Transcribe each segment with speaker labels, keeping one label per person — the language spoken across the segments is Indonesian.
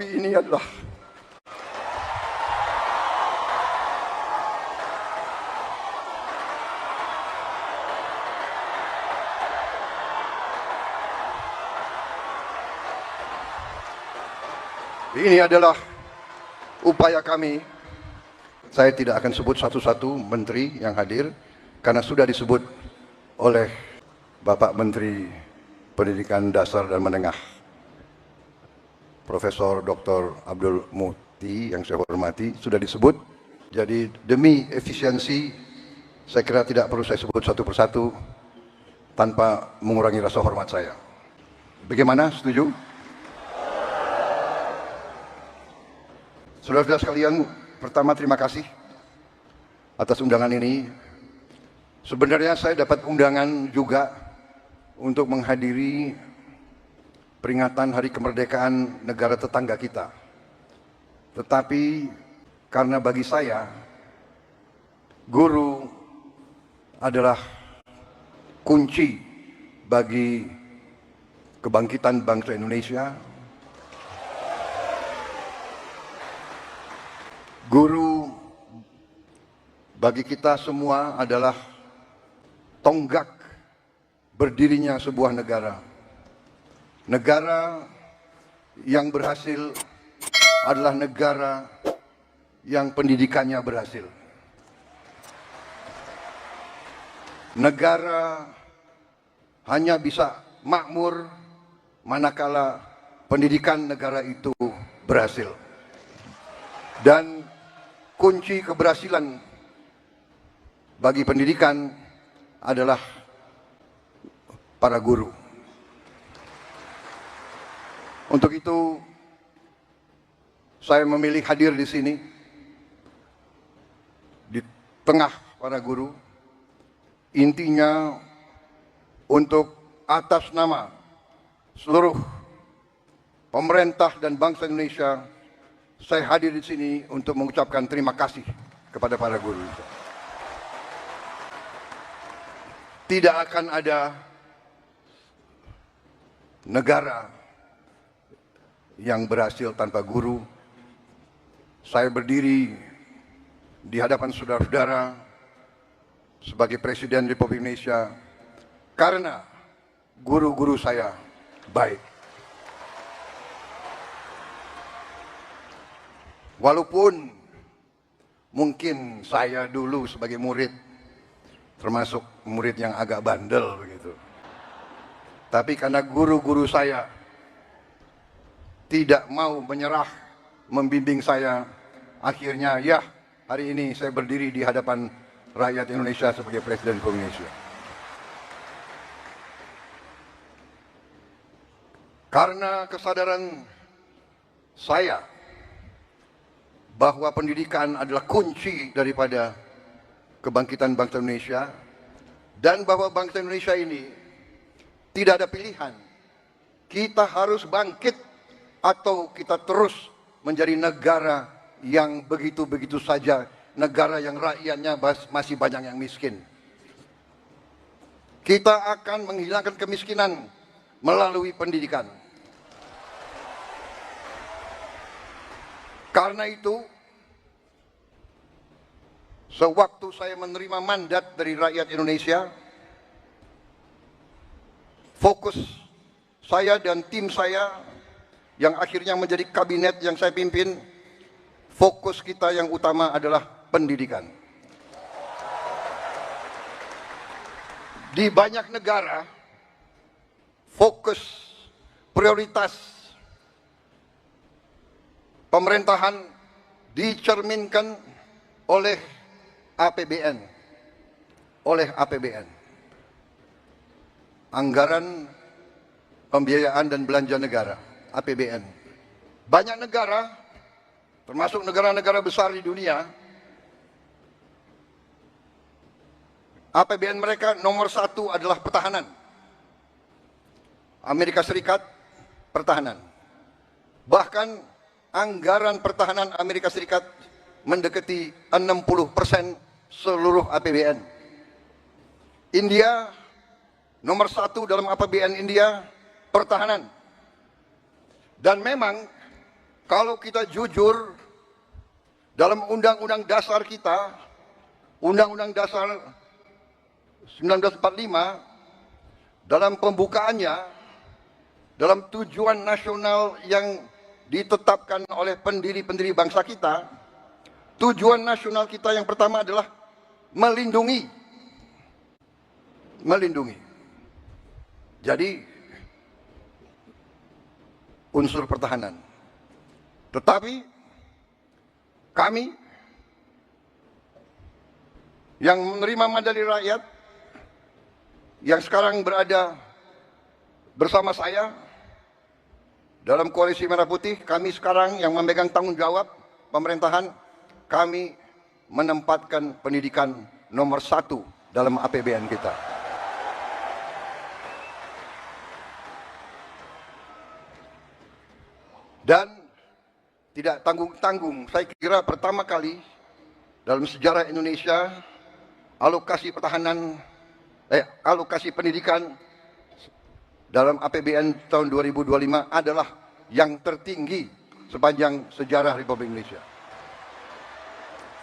Speaker 1: Ini adalah upaya kami. Saya tidak akan sebut satu-satu menteri yang hadir karena sudah disebut oleh Bapak Menteri Pendidikan Dasar dan Menengah, Profesor Dr. Abdul Muti yang saya hormati, sudah disebut. Jadi demi efisiensi saya kira tidak perlu saya sebut satu persatu tanpa mengurangi rasa hormat saya. Bagaimana? Setuju? Saudara-saudara sekalian, pertama terima kasih atas undangan ini. Sebenarnya saya dapat undangan juga untuk menghadiri peringatan Hari Kemerdekaan negara tetangga kita. Tetapi karena bagi saya, guru adalah kunci bagi kebangkitan bangsa Indonesia. Guru bagi kita semua adalah tonggak berdirinya sebuah negara. Negara yang berhasil adalah negara yang pendidikannya berhasil. Negara hanya bisa makmur manakala pendidikan negara itu berhasil. Dan kunci keberhasilan bagi pendidikan adalah para guru. Untuk itu, saya memilih hadir di sini, di tengah para guru. Intinya untuk atas nama seluruh pemerintah dan bangsa Indonesia, saya hadir di sini untuk mengucapkan terima kasih kepada para guru. Tidak akan ada negara yang berhasil tanpa guru. Saya berdiri di hadapan saudara-saudara sebagai Presiden Republik Indonesia karena guru-guru saya baik. Walaupun mungkin saya dulu sebagai murid termasuk murid yang agak bandel begitu. Tapi karena guru-guru saya tidak mau menyerah membimbing saya, akhirnya ya hari ini saya berdiri di hadapan rakyat Indonesia sebagai Presiden Republik Indonesia. Karena kesadaran saya bahwa pendidikan adalah kunci daripada kebangkitan bangsa Indonesia, dan bahwa bangsa Indonesia ini tidak ada pilihan. Kita harus bangkit atau kita terus menjadi negara yang begitu-begitu saja, negara yang rakyatnya masih banyak yang miskin. Kita akan menghilangkan kemiskinan melalui pendidikan. Karena itu, sewaktu saya menerima mandat dari rakyat Indonesia, fokus saya dan tim saya yang akhirnya menjadi kabinet yang saya pimpin, fokus kita yang utama adalah pendidikan. Di banyak negara, fokus prioritas pemerintahan dicerminkan oleh APBN, anggaran pembiayaan dan belanja negara, APBN. Banyak negara, termasuk negara-negara besar di dunia, APBN mereka nomor satu adalah pertahanan. Amerika Serikat, pertahanan. Bahkan anggaran pertahanan Amerika Serikat mendekati 60% seluruh APBN. India nomor satu dalam APBN India pertahanan. Dan memang kalau kita jujur dalam Undang-Undang Dasar kita, Undang-Undang Dasar 1945, dalam pembukaannya, dalam tujuan nasional yang ditetapkan oleh pendiri-pendiri bangsa kita, tujuan nasional kita yang pertama adalah melindungi. Melindungi. Jadi, unsur pertahanan. Tetapi, kami yang menerima mandat dari rakyat, yang sekarang berada bersama saya dalam Koalisi Merah Putih, kami sekarang yang memegang tanggung jawab pemerintahan, kami menempatkan pendidikan nomor 1 dalam APBN kita. Dan tidak tanggung-tanggung, saya kira pertama kali dalam sejarah Indonesia alokasi pendidikan dalam APBN tahun 2025 adalah yang tertinggi sepanjang sejarah Republik Indonesia.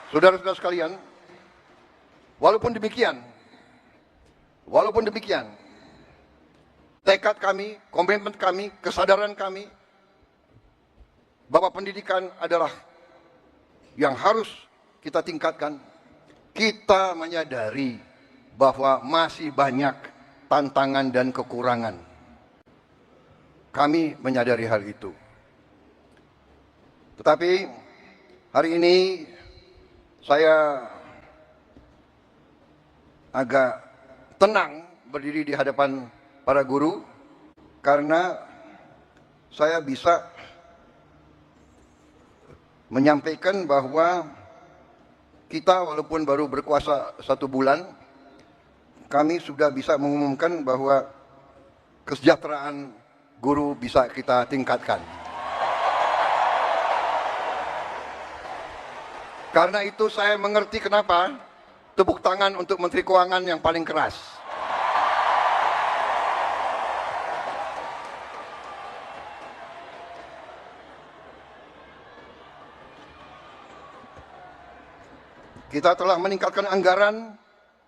Speaker 1: Saudara-saudara sekalian, walaupun demikian, tekad kami, komitmen kami, kesadaran kami bahwa pendidikan adalah yang harus kita tingkatkan. Kita menyadari bahwa masih banyak tantangan dan kekurangan. Kami menyadari hal itu. Tetapi hari ini saya agak tenang berdiri di hadapan para guru karena saya bisa menyampaikan bahwa kita walaupun baru berkuasa 1 bulan, kami sudah bisa mengumumkan bahwa kesejahteraan guru bisa kita tingkatkan. Karena itu saya mengerti kenapa tepuk tangan untuk Menteri Keuangan yang paling keras. Kita telah meningkatkan anggaran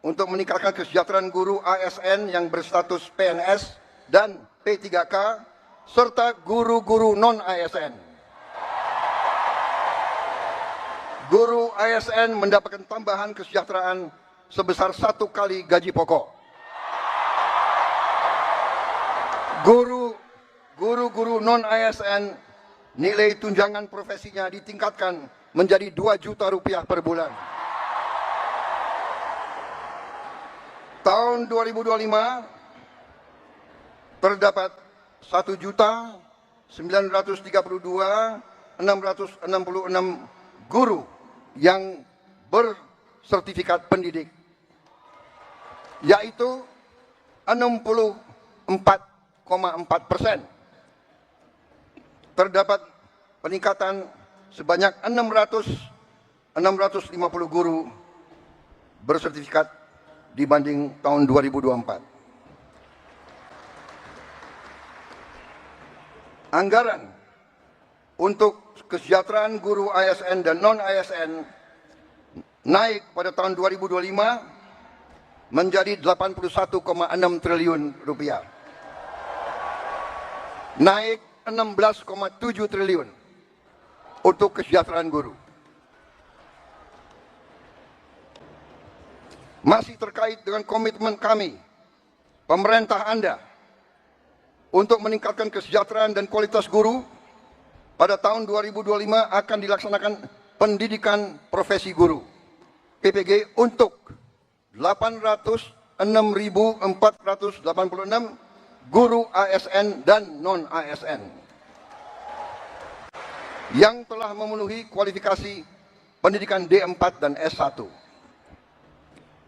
Speaker 1: untuk meningkatkan kesejahteraan guru ASN yang berstatus PNS dan P3K, serta guru-guru non-ASN. Guru ASN mendapatkan tambahan kesejahteraan sebesar 1 kali gaji pokok. Guru-guru non-ASN nilai tunjangan profesinya ditingkatkan menjadi 2 juta rupiah per bulan. Tahun 2025 terdapat 1.932.666 guru yang bersertifikat pendidik, yaitu 64,4%. Terdapat peningkatan sebanyak 650 guru bersertifikat dibanding tahun 2024. Anggaran untuk kesejahteraan guru ASN dan non-ASN naik pada tahun 2025 menjadi 81,6 triliun rupiah. Naik 16,7 triliun untuk kesejahteraan guru. Masih terkait dengan komitmen kami, pemerintah Anda, untuk meningkatkan kesejahteraan dan kualitas guru, pada tahun 2025 akan dilaksanakan pendidikan profesi guru, PPG, untuk 806.486 guru ASN dan non-ASN yang telah memenuhi kualifikasi pendidikan D4 dan S1.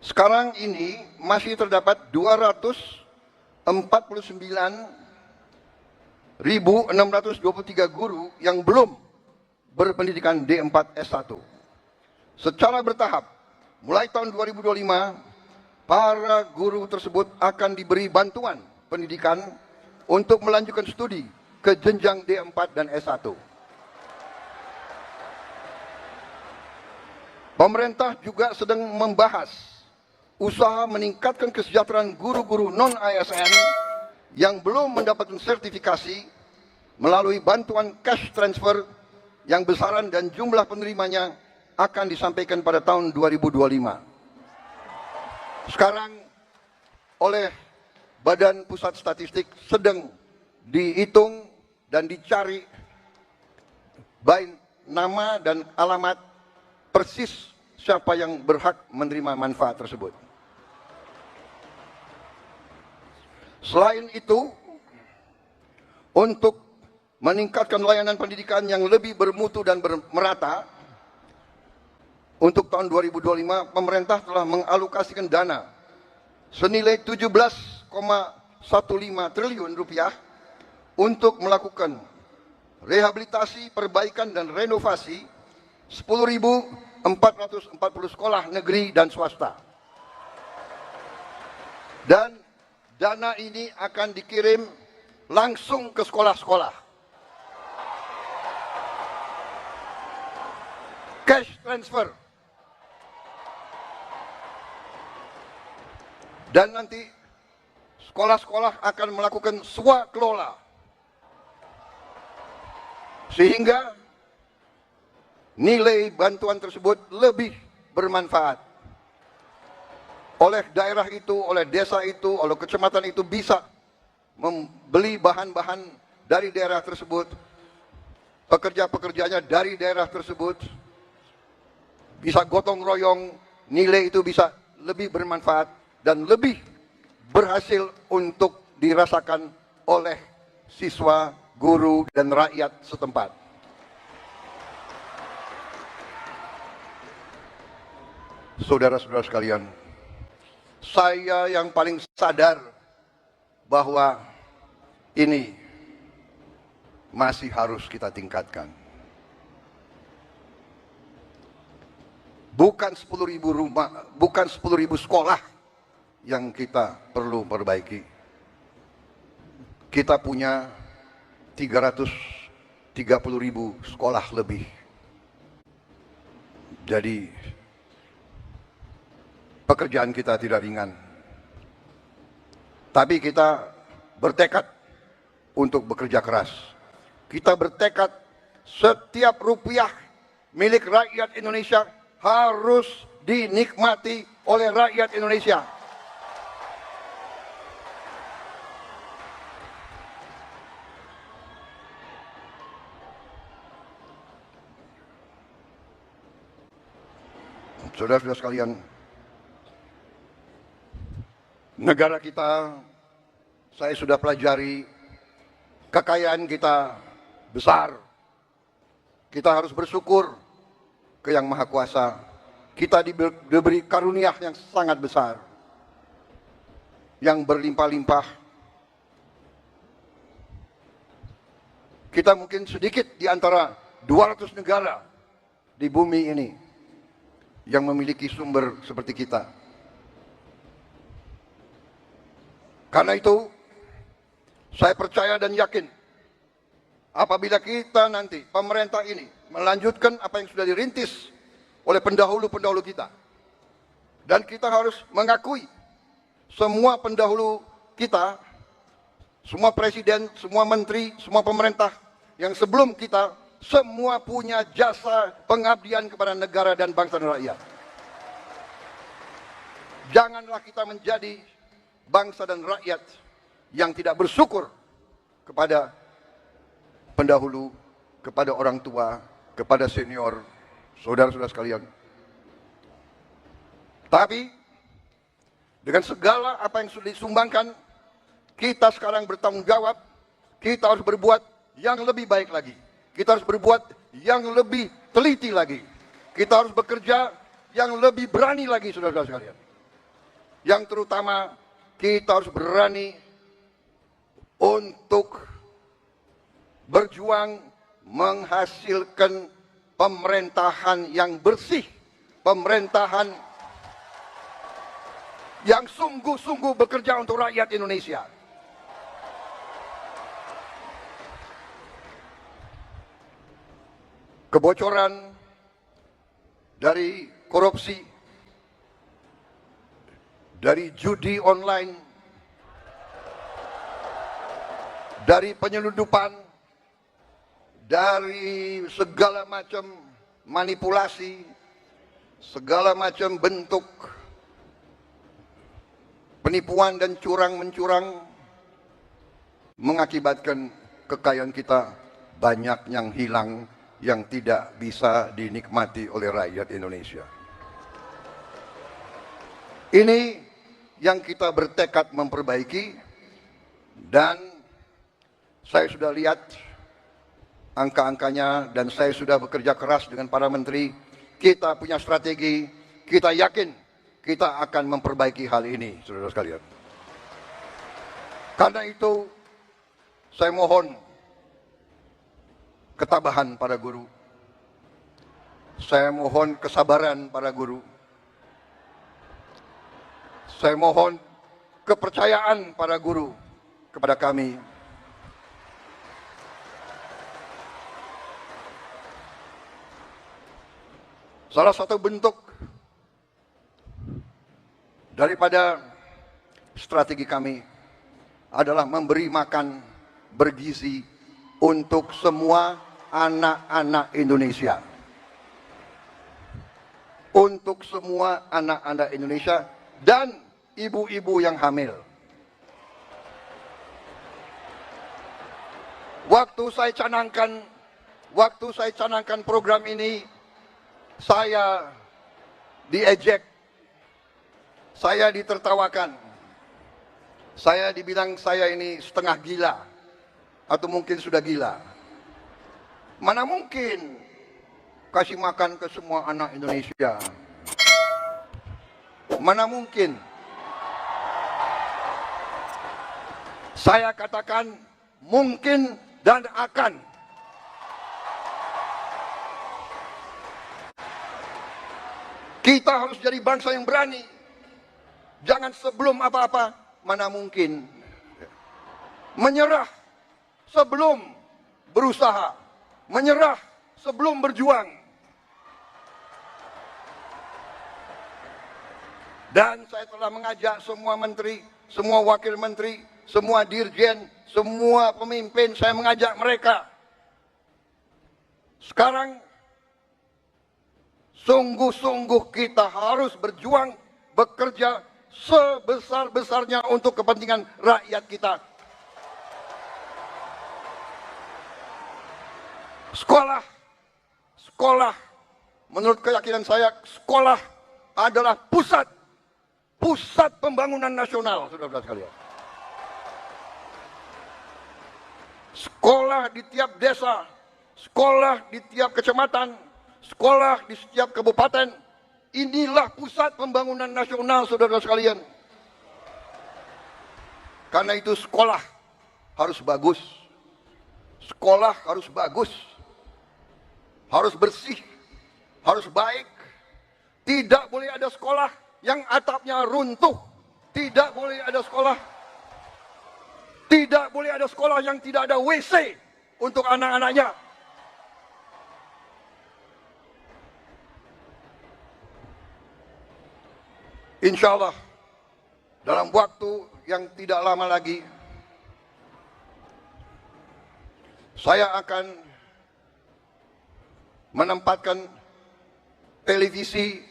Speaker 1: Sekarang ini masih terdapat 249.623 guru yang belum berpendidikan D4 S1. Secara bertahap, mulai tahun 2025, para guru tersebut akan diberi bantuan pendidikan untuk melanjutkan studi ke jenjang D4 dan S1. Pemerintah juga sedang membahas usaha meningkatkan kesejahteraan guru-guru non-ASN yang belum mendapatkan sertifikasi melalui bantuan cash transfer yang besaran dan jumlah penerimanya akan disampaikan pada tahun 2025. Sekarang oleh Badan Pusat Statistik sedang dihitung dan dicari baik nama dan alamat persis siapa yang berhak menerima manfaat tersebut. Selain itu, untuk meningkatkan layanan pendidikan yang lebih bermutu dan merata, untuk tahun 2025 pemerintah telah mengalokasikan dana senilai 17,15 triliun rupiah untuk melakukan rehabilitasi, perbaikan dan renovasi 10.440 sekolah negeri dan swasta. Dan dana ini akan dikirim langsung ke sekolah-sekolah. Cash transfer. Dan nanti sekolah-sekolah akan melakukan swakelola. Sehingga nilai bantuan tersebut lebih bermanfaat. Oleh daerah itu, oleh desa itu, oleh kecamatan itu bisa membeli bahan-bahan dari daerah tersebut. Pekerja-pekerjanya dari daerah tersebut. Bisa gotong royong, nilai itu bisa lebih bermanfaat dan lebih berhasil untuk dirasakan oleh siswa, guru, dan rakyat setempat. Saudara-saudara sekalian, saya yang paling sadar bahwa ini masih harus kita tingkatkan. Bukan 10.000 rumah, bukan 10.000 sekolah yang kita perlu perbaiki. Kita punya 330.000 sekolah lebih. Jadi pekerjaan kita tidak ringan. Tapi kita bertekad untuk bekerja keras. Kita bertekad setiap rupiah milik rakyat Indonesia harus dinikmati oleh rakyat Indonesia. Saudara-saudara sekalian, negara kita, saya sudah pelajari, kekayaan kita besar. Kita harus bersyukur ke Yang Maha Kuasa. Kita diberi karunia yang sangat besar, yang berlimpah-limpah. Kita mungkin sedikit di antara 200 negara di bumi ini yang memiliki sumber seperti kita. Karena itu, saya percaya dan yakin, apabila kita nanti, pemerintah ini, melanjutkan apa yang sudah dirintis oleh pendahulu-pendahulu kita. Dan kita harus mengakui, semua pendahulu kita, semua presiden, semua menteri, semua pemerintah yang sebelum kita, semua punya jasa pengabdian kepada negara dan bangsa dan rakyat. Janganlah kita menjadi bangsa dan rakyat yang tidak bersyukur kepada pendahulu, kepada orang tua, kepada senior, saudara-saudara sekalian. Tapi dengan segala apa yang sudah disumbangkan, kita sekarang bertanggung jawab. Kita harus berbuat yang lebih baik lagi. Kita harus berbuat yang lebih teliti lagi. Kita harus bekerja yang lebih berani lagi, saudara-saudara sekalian. Yang terutama kita harus berani untuk berjuang menghasilkan pemerintahan yang bersih, pemerintahan yang sungguh-sungguh bekerja untuk rakyat Indonesia. Kebocoran dari korupsi, dari judi online, dari penyelundupan, dari segala macam manipulasi, segala macam bentuk penipuan dan curang-mencurang, mengakibatkan kekayaan kita banyak yang hilang, yang tidak bisa dinikmati oleh rakyat Indonesia. Ini yang kita bertekad memperbaiki, dan saya sudah lihat angka-angkanya dan saya sudah bekerja keras dengan para menteri. Kita punya strategi, kita yakin kita akan memperbaiki hal ini, saudara sekalian. Karena itu, saya mohon ketabahan para guru. Saya mohon kesabaran para guru. Saya mohon kepercayaan para guru kepada kami. Salah satu bentuk daripada strategi kami adalah memberi makan bergizi untuk semua anak-anak Indonesia. Untuk semua anak-anak Indonesia dan ibu-ibu yang hamil. Waktu saya canangkan program ini, saya diejek, saya ditertawakan, saya dibilang saya ini setengah gila, atau mungkin sudah gila. Mana mungkin kasih makan ke semua anak Indonesia? Mana mungkin? Saya katakan mungkin dan akan. Kita harus jadi bangsa yang berani. Jangan sebelum apa-apa, mana mungkin. Menyerah sebelum berusaha. Menyerah sebelum berjuang. Dan saya telah mengajak semua menteri, semua wakil menteri, semua dirjen, semua pemimpin, saya mengajak mereka. Sekarang sungguh-sungguh kita harus berjuang, bekerja sebesar-besarnya untuk kepentingan rakyat kita. Sekolah, menurut keyakinan saya, sekolah adalah pusat pembangunan nasional, saudara-saudara sekalian. Sekolah di tiap desa, sekolah di tiap kecamatan, sekolah di setiap kabupaten, inilah pusat pembangunan nasional, saudara sekalian. Karena itu sekolah harus bagus, sekolah harus bagus, harus bersih, harus baik. Tidak boleh ada sekolah yang atapnya runtuh, tidak boleh ada sekolah, tidak boleh ada sekolah yang tidak ada WC untuk anak-anaknya. Insya Allah dalam waktu yang tidak lama lagi saya akan menempatkan televisi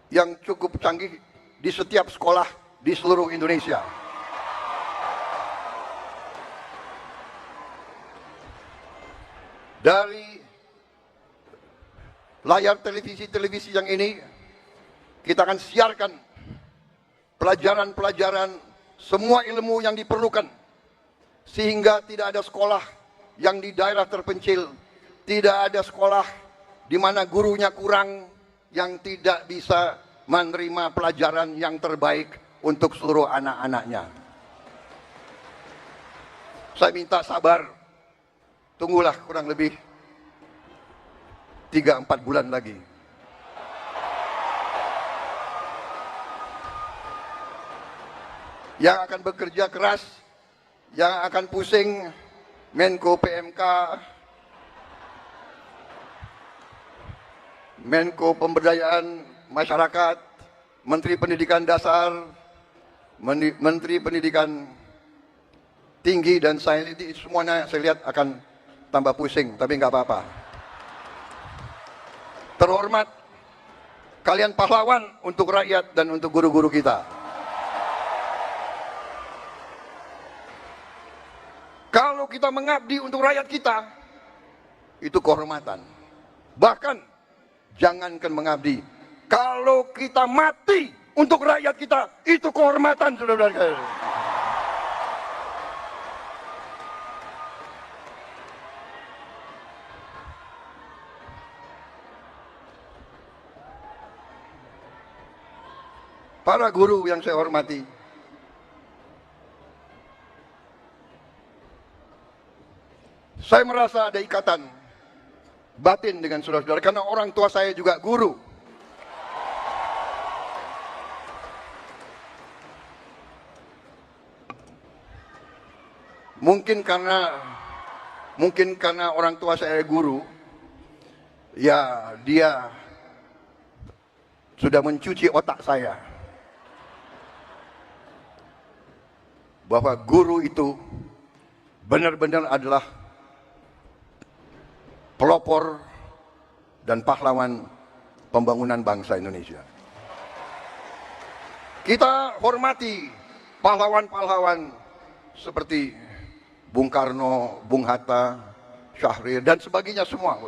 Speaker 1: yang cukup canggih di setiap sekolah di seluruh Indonesia. Dari layar televisi yang ini kita akan siarkan pelajaran-pelajaran, semua ilmu yang diperlukan, sehingga tidak ada sekolah yang di daerah terpencil, tidak ada sekolah di mana gurunya kurang, yang tidak bisa menerima pelajaran yang terbaik untuk seluruh anak-anaknya. Saya minta sabar, tunggulah kurang lebih 3-4 bulan lagi. Yang akan bekerja keras, yang akan pusing Menko PMK, Menko Pemberdayaan Masyarakat, Menteri Pendidikan Dasar, Menteri Pendidikan Tinggi dan Sains, semuanya saya lihat akan tambah pusing, tapi nggak apa-apa. Terhormat, kalian pahlawan untuk rakyat dan untuk guru-guru kita. Kalau kita mengabdi untuk rakyat kita, itu kehormatan. Bahkan, jangankan mengabdi, kalau kita mati untuk rakyat kita, itu kehormatan, saudara-saudara. Para guru yang saya hormati, saya merasa ada ikatan batin dengan saudara-saudara karena orang tua saya juga guru. Mungkin karena orang tua saya guru, ya dia sudah mencuci otak saya bahwa guru itu benar-benar adalah pelopor dan pahlawan pembangunan bangsa Indonesia. Kita hormati pahlawan-pahlawan seperti Bung Karno, Bung Hatta, Syahrir, dan sebagainya semua.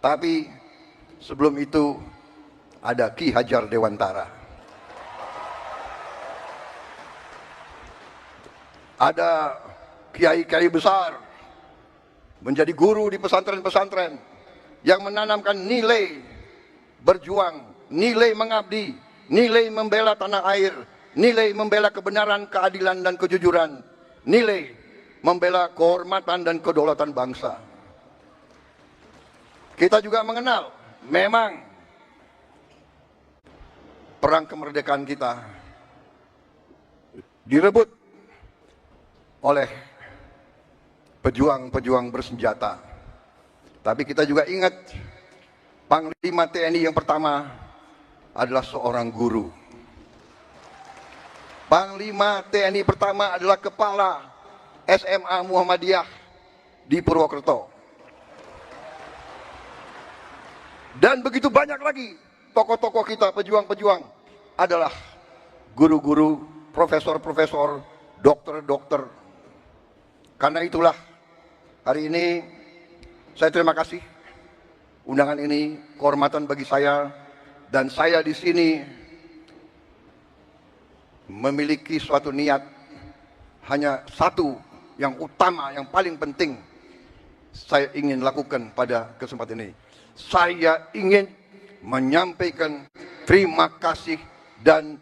Speaker 1: Tapi sebelum itu ada Ki Hajar Dewantara. Ada kiai-kiai besar menjadi guru di pesantren-pesantren yang menanamkan nilai berjuang, nilai mengabdi, nilai membela tanah air, nilai membela kebenaran, keadilan, dan kejujuran, nilai membela kehormatan dan kedaulatan bangsa. Kita juga mengenal, memang perang kemerdekaan kita direbut oleh pejuang-pejuang bersenjata. Tapi kita juga ingat, Panglima TNI yang pertama adalah seorang guru. Panglima TNI pertama adalah kepala SMA Muhammadiyah di Purwokerto. Dan begitu banyak lagi tokoh-tokoh kita, pejuang-pejuang adalah guru-guru, profesor-profesor, dokter-dokter. Karena itulah hari ini saya terima kasih undangan ini, kehormatan bagi saya, dan saya di sini memiliki suatu niat, hanya satu yang utama, yang paling penting saya ingin lakukan pada kesempatan ini. Saya ingin menyampaikan terima kasih dan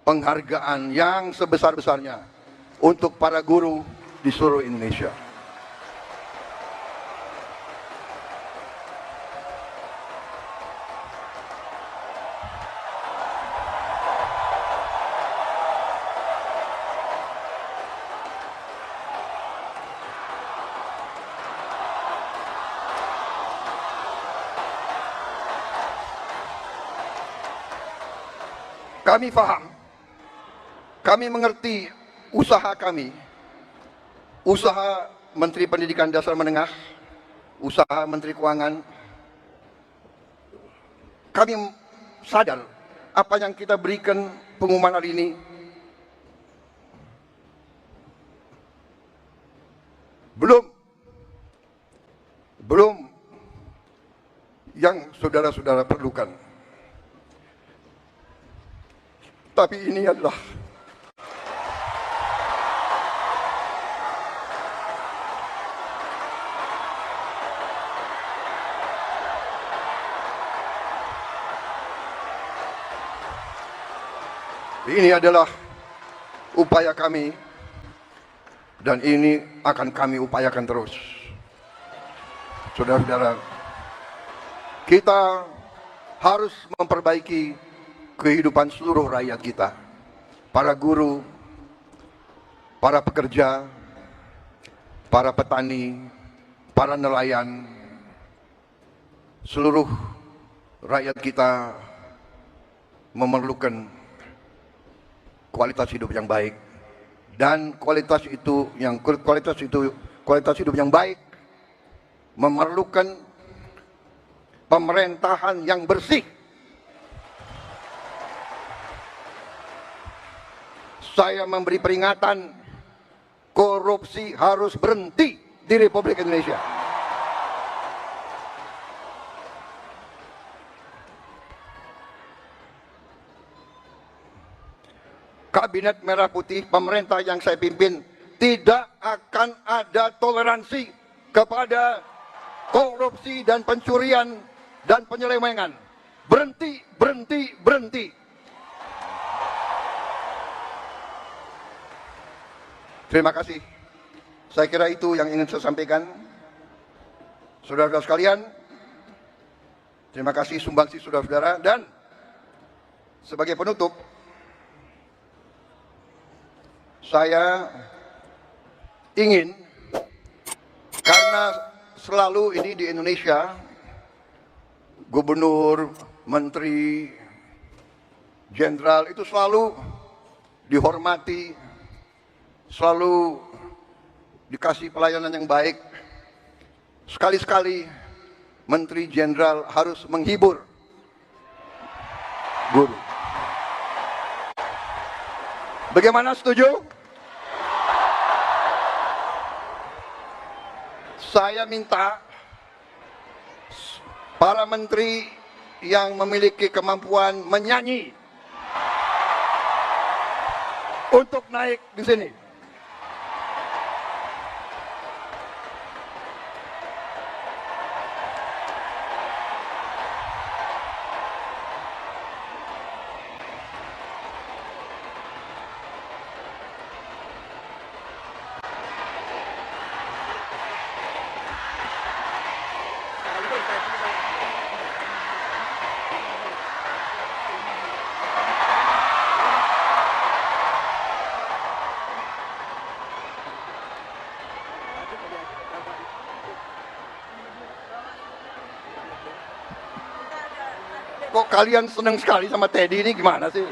Speaker 1: penghargaan yang sebesar-besarnya untuk para guru di seluruh Indonesia. Kami paham, kami mengerti usaha kami, usaha Menteri Pendidikan Dasar Menengah, usaha Menteri Keuangan. Kami sadar apa yang kita berikan pengumuman hari ini belum yang saudara-saudara perlukan. Tapi ini adalah upaya kami, dan ini akan kami upayakan terus. Saudara-saudara, kita harus memperbaiki kehidupan seluruh rakyat kita, para guru, para pekerja, para petani, para nelayan, seluruh rakyat kita memerlukan kualitas hidup yang baik, dan kualitas hidup yang baik memerlukan pemerintahan yang bersih. Saya memberi peringatan, korupsi harus berhenti di Republik Indonesia. Kabinet Merah Putih, pemerintah yang saya pimpin, tidak akan ada toleransi kepada korupsi dan pencurian dan penyelewengan. Berhenti, berhenti, berhenti. Terima kasih. Saya kira itu yang ingin saya sampaikan. Saudara-saudara sekalian, terima kasih sumbangsi saudara-saudara, dan sebagai penutup, saya ingin, karena selalu ini di Indonesia, gubernur, menteri, jenderal itu selalu dihormati, selalu dikasih pelayanan yang baik. Sekali-sekali menteri jenderal harus menghibur guru. Bagaimana, setuju? Saya minta para menteri yang memiliki kemampuan menyanyi untuk naik di sini. Kok kalian senang sekali sama Teddy ini, gimana sih?